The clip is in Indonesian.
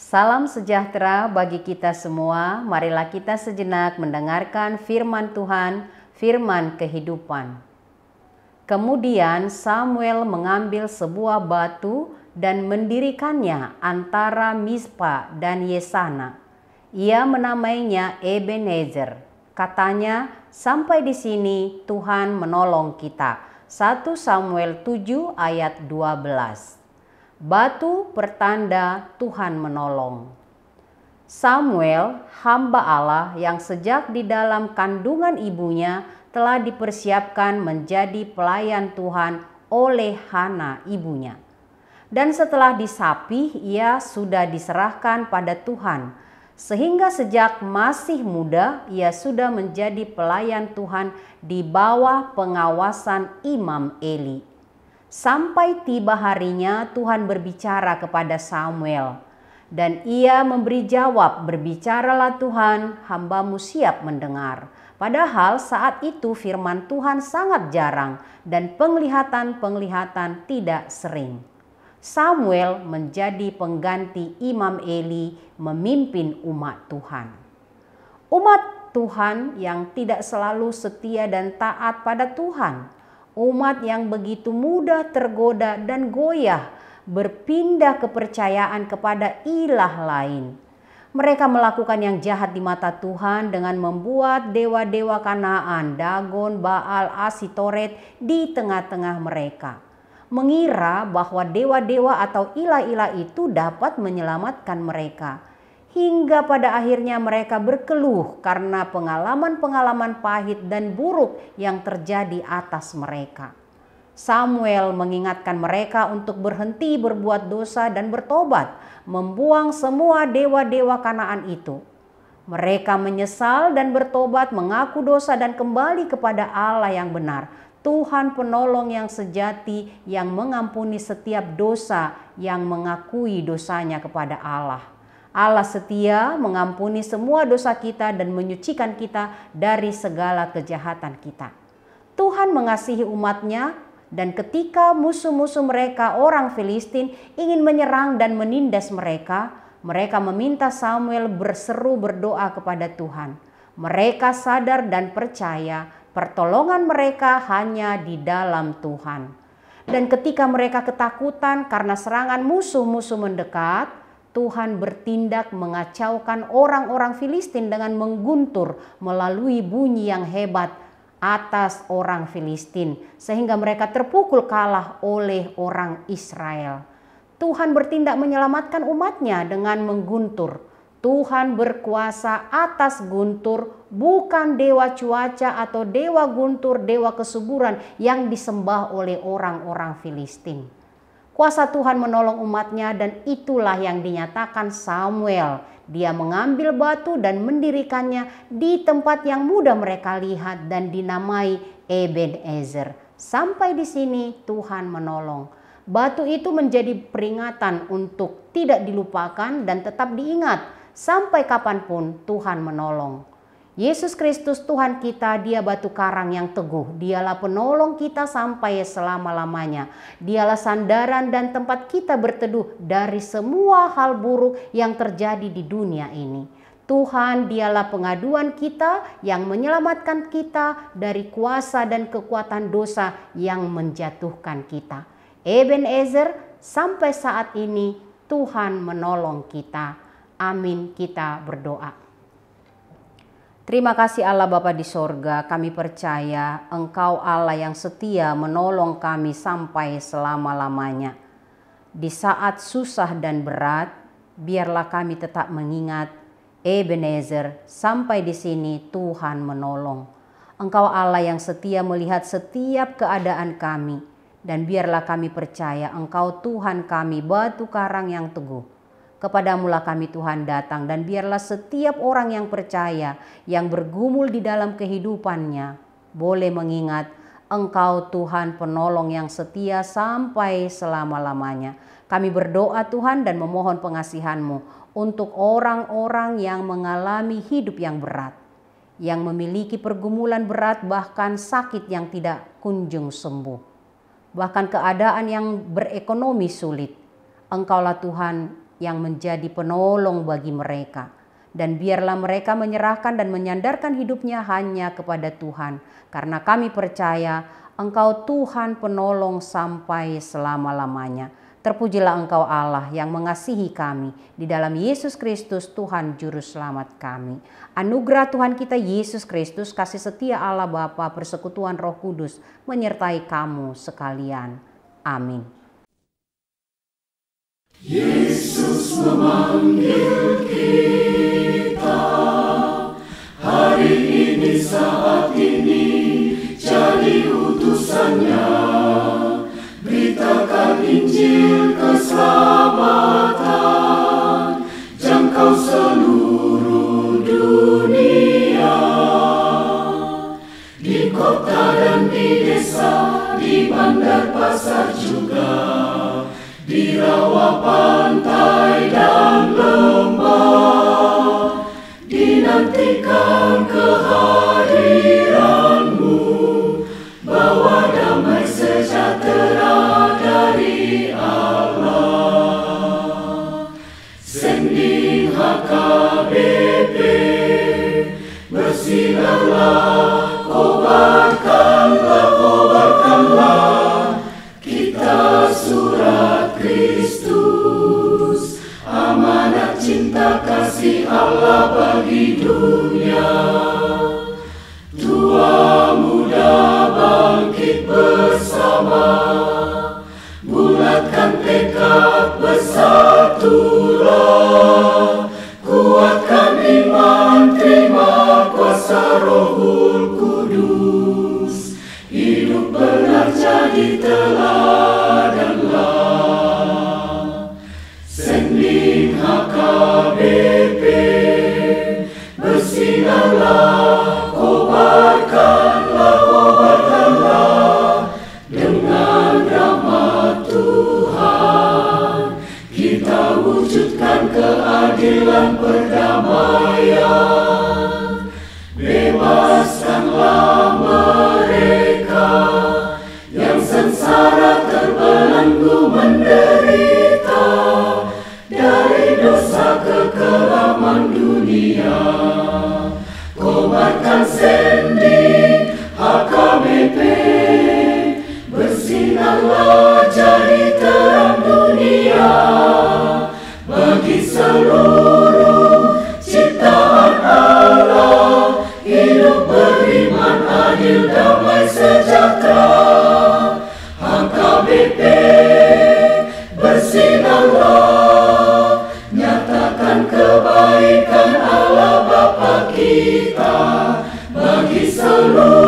Salam sejahtera bagi kita semua. Marilah kita sejenak mendengarkan firman Tuhan, firman kehidupan. Kemudian Samuel mengambil sebuah batu dan mendirikannya antara Mizpa dan Yesana. Ia menamainya Ebenezer. Katanya, sampai di sini Tuhan menolong kita. 1 Samuel 7 ayat 12. Batu pertanda Tuhan menolong. Samuel, hamba Allah yang sejak di dalam kandungan ibunya telah dipersiapkan menjadi pelayan Tuhan oleh Hana ibunya. Dan setelah disapih, ia sudah diserahkan pada Tuhan. Sehingga sejak masih muda, ia sudah menjadi pelayan Tuhan di bawah pengawasan Imam Eli. Sampai tiba harinya Tuhan berbicara kepada Samuel. Dan ia memberi jawab, "Berbicaralah Tuhan, hamba-Mu siap mendengar." Padahal saat itu firman Tuhan sangat jarang dan penglihatan-penglihatan tidak sering. Samuel menjadi pengganti Imam Eli memimpin umat Tuhan. Umat Tuhan yang tidak selalu setia dan taat pada Tuhan. Umat yang begitu mudah tergoda dan goyah berpindah kepercayaan kepada ilah lain. Mereka melakukan yang jahat di mata Tuhan dengan membuat dewa-dewa Kanaan, Dagon, Baal, Asitoret di tengah-tengah mereka. Mengira bahwa dewa-dewa atau ilah-ilah itu dapat menyelamatkan mereka. Hingga pada akhirnya mereka berkeluh karena pengalaman-pengalaman pahit dan buruk yang terjadi atas mereka. Samuel mengingatkan mereka untuk berhenti berbuat dosa dan bertobat, membuang semua dewa-dewa Kanaan itu. Mereka menyesal dan bertobat, mengaku dosa dan kembali kepada Allah yang benar, Tuhan penolong yang sejati yang mengampuni setiap dosa yang mengakui dosanya kepada Allah. Allah setia mengampuni semua dosa kita dan menyucikan kita dari segala kejahatan kita. Tuhan mengasihi umatnya, dan ketika musuh-musuh mereka orang Filistin ingin menyerang dan menindas mereka, mereka meminta Samuel berseru berdoa kepada Tuhan. Mereka sadar dan percaya pertolongan mereka hanya di dalam Tuhan. Dan ketika mereka ketakutan karena serangan musuh-musuh mendekat, Tuhan bertindak mengacaukan orang-orang Filistin dengan mengguntur melalui bunyi yang hebat atas orang Filistin, sehingga mereka terpukul kalah oleh orang Israel. Tuhan bertindak menyelamatkan umatnya dengan mengguntur. Tuhan berkuasa atas guntur, bukan dewa cuaca atau dewa guntur, dewa kesuburan yang disembah oleh orang-orang Filistin. Kuasa Tuhan menolong umatnya, dan itulah yang dinyatakan Samuel. Dia mengambil batu dan mendirikannya di tempat yang mudah mereka lihat dan dinamai Ebenezer. Sampai di sini Tuhan menolong. Batu itu menjadi peringatan untuk tidak dilupakan dan tetap diingat sampai kapanpun Tuhan menolong. Yesus Kristus Tuhan kita, Dia batu karang yang teguh. Dialah penolong kita sampai selama-lamanya. Dialah sandaran dan tempat kita berteduh dari semua hal buruk yang terjadi di dunia ini. Tuhan, Dialah pengaduan kita yang menyelamatkan kita dari kuasa dan kekuatan dosa yang menjatuhkan kita. Ebenezer, sampai saat ini Tuhan menolong kita. Amin, kita berdoa. Terima kasih Allah Bapa di sorga, kami percaya Engkau Allah yang setia menolong kami sampai selama-lamanya. Di saat susah dan berat, biarlah kami tetap mengingat Ebenezer, sampai di sini Tuhan menolong. Engkau Allah yang setia melihat setiap keadaan kami, dan biarlah kami percaya Engkau Tuhan kami, batu karang yang teguh. Kepadamulah kami Tuhan datang, dan biarlah setiap orang yang percaya, yang bergumul di dalam kehidupannya, boleh mengingat Engkau Tuhan penolong yang setia sampai selama-lamanya. Kami berdoa Tuhan dan memohon pengasihan-Mu untuk orang-orang yang mengalami hidup yang berat, yang memiliki pergumulan berat, bahkan sakit yang tidak kunjung sembuh, bahkan keadaan yang berekonomi sulit. Engkaulah Tuhan yang menjadi penolong bagi mereka. Dan biarlah mereka menyerahkan dan menyandarkan hidupnya hanya kepada Tuhan, karena kami percaya Engkau Tuhan penolong sampai selama-lamanya. Terpujilah Engkau Allah yang mengasihi kami, di dalam Yesus Kristus Tuhan Juru Selamat kami. Anugerah Tuhan kita Yesus Kristus, kasih setia Allah Bapa, persekutuan Roh Kudus menyertai kamu sekalian. Amin. Yesus memanggil kita hari ini, saat ini, jadi utusannya. Beritakan Injil keselamatan, jangkau seluruh dunia. Di kota dan di desa, di bandar pasar juga, di rawa pantai dan lembah, dinantikan kehadiranmu, bawa damai sejahtera dari Allah. Sending HKBP, bersinarlah, kobarkanlah, kita surat Kristus, amanat cinta kasih Allah bagi dunia. Tua muda bangkit bersama, bulatkan tekad, bersatulah, kuatkan iman, terima kuasa Rohul Kudus, hidup benar jadi teladanlah. Sending HKBP, bersinarlah, kobarkanlah, dengan rahmat Tuhan kita wujudkan keadilan perdamaian. Bebaskanlah mereka yang sengsara terbelenggu menderita, dari dosa kekelaman dunia. Kobarkan sending HKBP, bersinarlah jadi terang dunia, bagi seluruh ciptaan Allah, hidup beriman, adil, damai, sejahtera. HKBP, bersinarlah, nyatakan kebaikan Allah Bapa kita bagi seluruh